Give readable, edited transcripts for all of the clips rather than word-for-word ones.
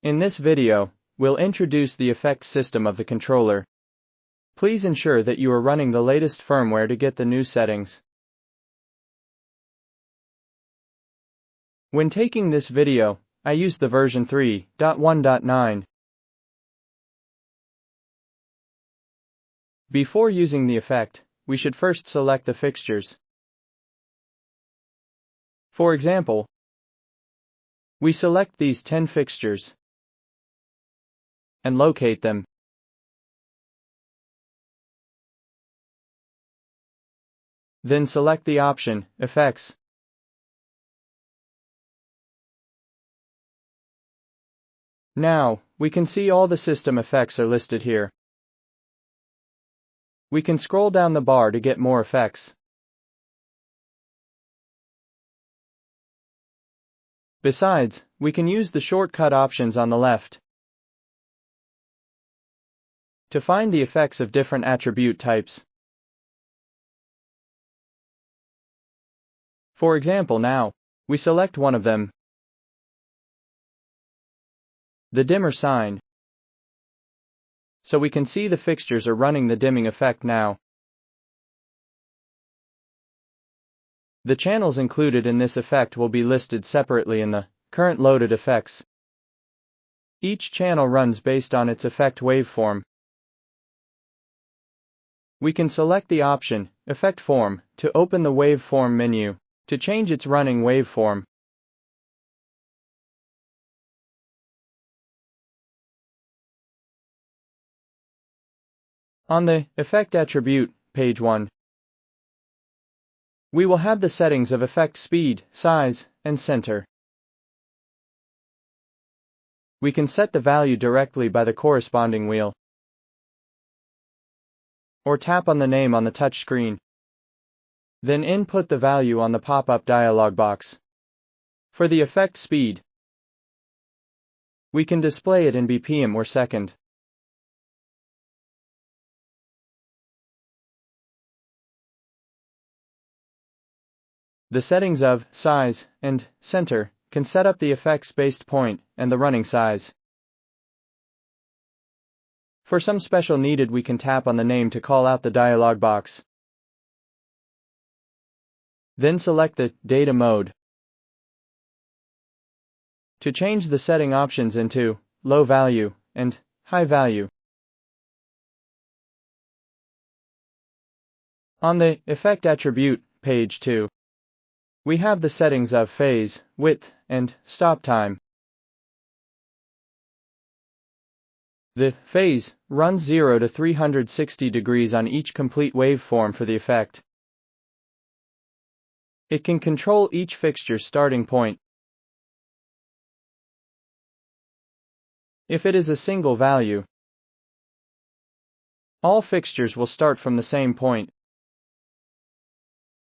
In this video, we'll introduce the effects system of the controller. Please ensure that you are running the latest firmware to get the new settings. When taking this video, I used the version 3.1.9. Before using the effect, we should first select the fixtures. For example, we select these 10 fixtures and locate them. Then select the option, Effects. Now, we can see all the system effects are listed here. We can scroll down the bar to get more effects. Besides, we can use the shortcut options on the left to find the effects of different attribute types. For example, now, we select one of them, the dimmer sign, so we can see the fixtures are running the dimming effect now. The channels included in this effect will be listed separately in the current loaded effects. Each channel runs based on its effect waveform. We can select the option, Effect Form, to open the waveform menu, to change its running waveform. On the Effect Attribute, page 1, we will have the settings of effect speed, size, and center. We can set the value directly by the corresponding wheel, or tap on the name on the touch screen. Then input the value on the pop-up dialog box. For the effect speed, we can display it in BPM or second. The settings of size and center can set up the effects based point and the running size. For some special needed, we can tap on the name to call out the dialog box. Then select the data mode to change the setting options into low value and high value. On the effect attribute, page 2, we have the settings of phase, width, and stop time. The phase runs 0 to 360 degrees on each complete waveform for the effect. It can control each fixture's starting point. If it is a single value, all fixtures will start from the same point.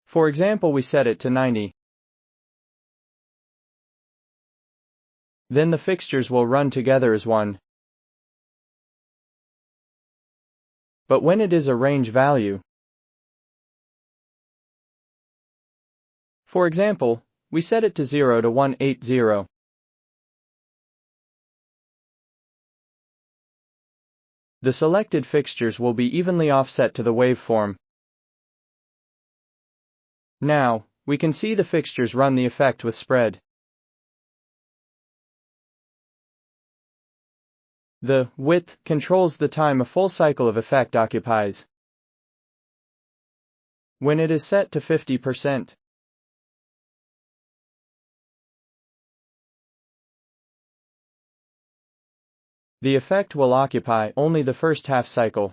For example, we set it to 90. Then the fixtures will run together as one. But when it is a range value, for example, we set it to 0 to 180. The selected fixtures will be evenly offset to the waveform. Now, we can see the fixtures run the effect with spread. The width controls the time a full cycle of effect occupies. When it is set to 50%, the effect will occupy only the first half cycle.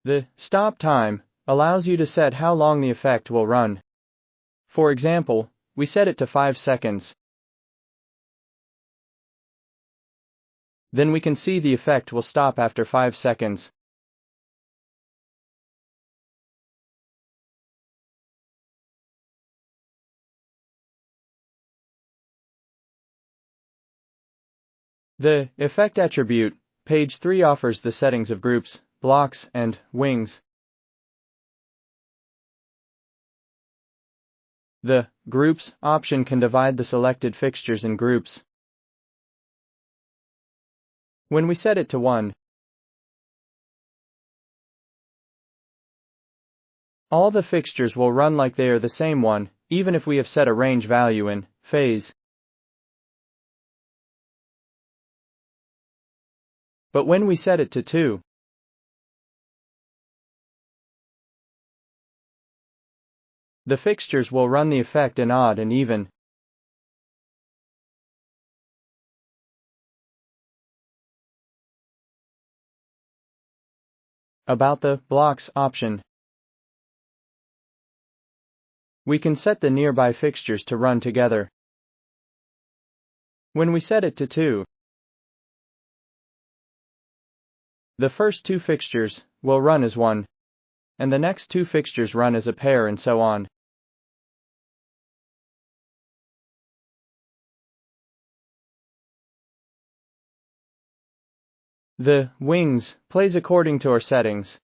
The stop time allows you to set how long the effect will run. For example, we set it to 5 seconds. Then we can see the effect will stop after 5 seconds. The effect attribute, page 3, offers the settings of groups, blocks, and wings. The Groups option can divide the selected fixtures in groups. When we set it to 1, all the fixtures will run like they are the same one, even if we have set a range value in phase. But when we set it to 2, the fixtures will run the effect in odd and even. About the Blocks option, we can set the nearby fixtures to run together. When we set it to 2, the first 2 fixtures will run as one, and the next 2 fixtures run as a pair, and so on. The Wings plays according to our settings.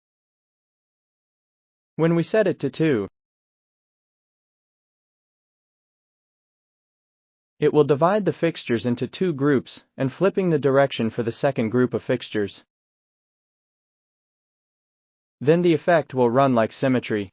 When we set it to 2, it will divide the fixtures into 2 groups and flipping the direction for the second group of fixtures. Then the effect will run like symmetry.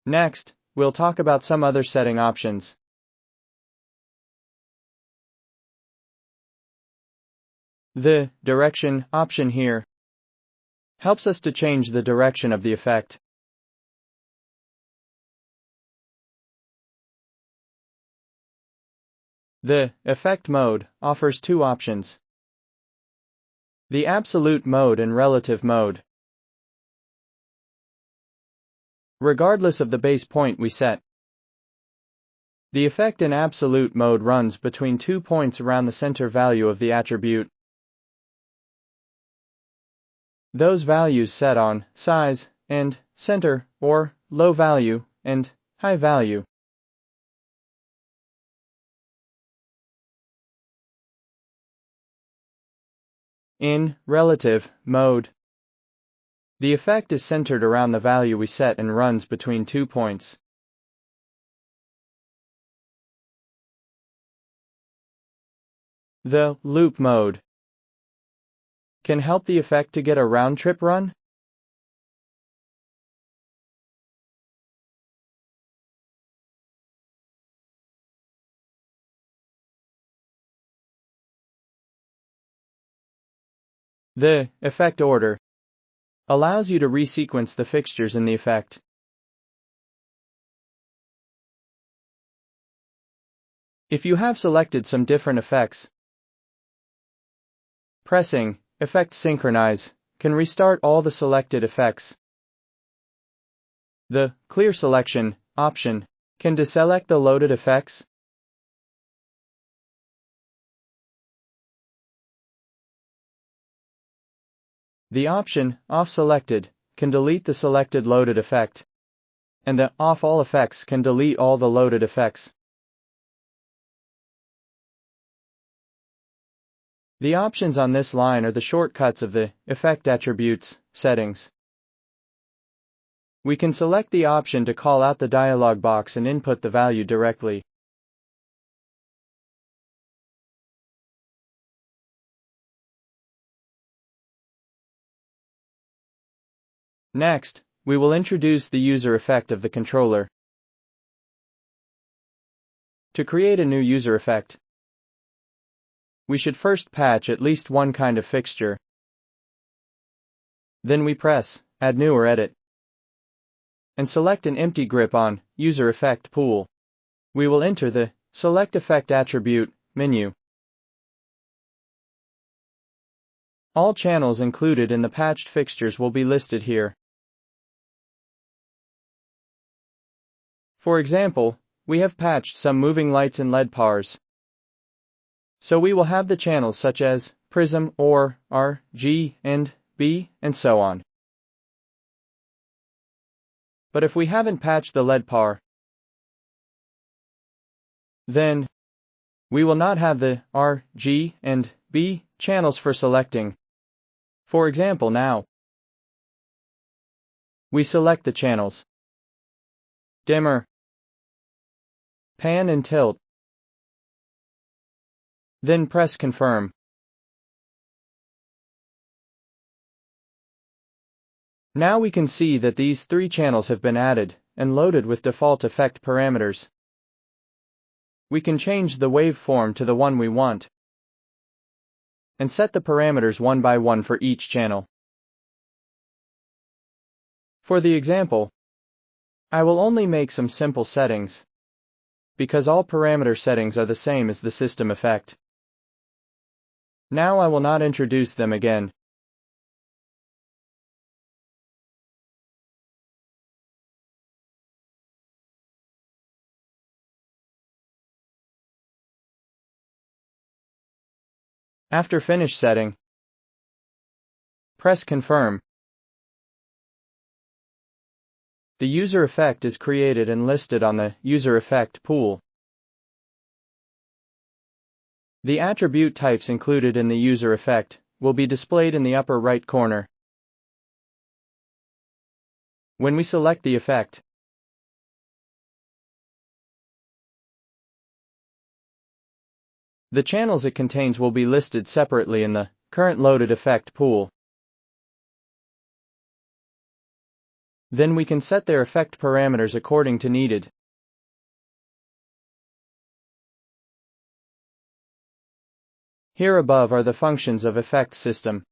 Next, we'll talk about some other setting options. The Direction option here helps us to change the direction of the effect. The Effect mode offers 2 options: the absolute mode and relative mode. Regardless of the base point we set, the effect in absolute mode runs between 2 points around the center value of the attribute. Those values set on size and center, or low value and high value. In relative mode, the effect is centered around the value we set and runs between 2 points. The Loop mode can help the effect to get a round-trip run. The Effect order allows you to resequence the fixtures in the effect. If you have selected some different effects, pressing Effect Synchronize can restart all the selected effects. The Clear Selection option can deselect the loaded effects. The option Off Selected can delete the selected loaded effect, and the Off All Effects can delete all the loaded effects. The options on this line are the shortcuts of the Effect Attributes settings. We can select the option to call out the dialog box and input the value directly. Next, we will introduce the user effect of the controller. To create a new user effect, we should first patch at least one kind of fixture. Then we press Add New or Edit, and select an empty grip on User Effect Pool. We will enter the Select Effect Attribute menu. All channels included in the patched fixtures will be listed here. For example, we have patched some moving lights and LED pars. So we will have the channels such as Prism, OR, R, G, and B, and so on. But if we haven't patched the LED par, then We will not have the R, G, and B channels for selecting. For example, now we select the channels dimmer, pan and tilt, then press confirm. Now we can see that these 3 channels have been added and loaded with default effect parameters. We can change the waveform to the one we want and set the parameters one by one for each channel. For the example, I will only make some simple settings because all parameter settings are the same as the system effect. Now I will not introduce them again. After finish setting, press confirm. The user effect is created and listed on the user effect pool. The attribute types included in the user effect will be displayed in the upper right corner. When we select the effect, the channels it contains will be listed separately in the current loaded effect pool. Then we can set their effect parameters according to needed. Here above are the functions of effect system.